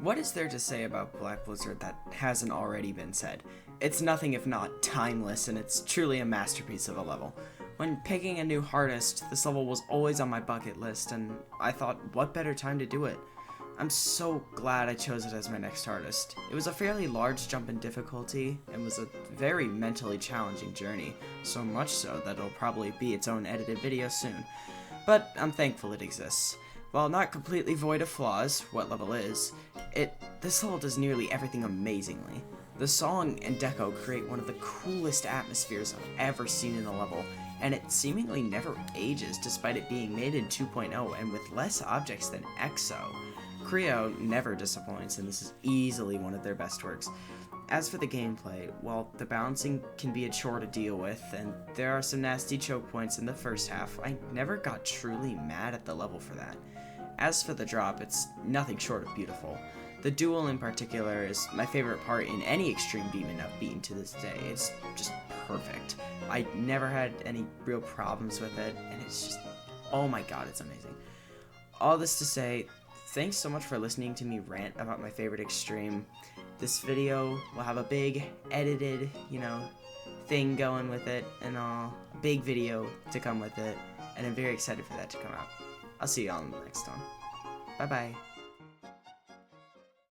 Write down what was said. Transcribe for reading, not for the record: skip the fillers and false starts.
What is there to say about Black Blizzard that hasn't already been said? It's nothing if not timeless, and it's truly a masterpiece of a level. When picking a new hardest, this level was always on my bucket list, and I thought, what better time to do it? I'm so glad I chose it as my next hardest. It was a fairly large jump in difficulty, and was a very mentally challenging journey, so much so that it'll probably be its own edited video soon. But I'm thankful it exists. While not completely void of flaws, what level is, this level does nearly everything amazingly. The song and deco create one of the coolest atmospheres I've ever seen in a level, and it seemingly never ages despite it being made in 2.0 and with less objects than EXO. Creo never disappoints, and this is easily one of their best works. As for the gameplay, while the balancing can be a chore to deal with, and there are some nasty choke points in the first half, I never got truly mad at the level for that. As for the drop, it's nothing short of beautiful. The duel in particular is my favorite part in any extreme beat'em up beaten to this day. It's just perfect. I never had any real problems with it, and it's just, oh my god, it's amazing. All this to say, thanks so much for listening to me rant about my favorite extreme. This video will have a big edited, thing going with it, and a big video to come with it, and I'm very excited for that to come out. I'll see you all next time. Bye bye.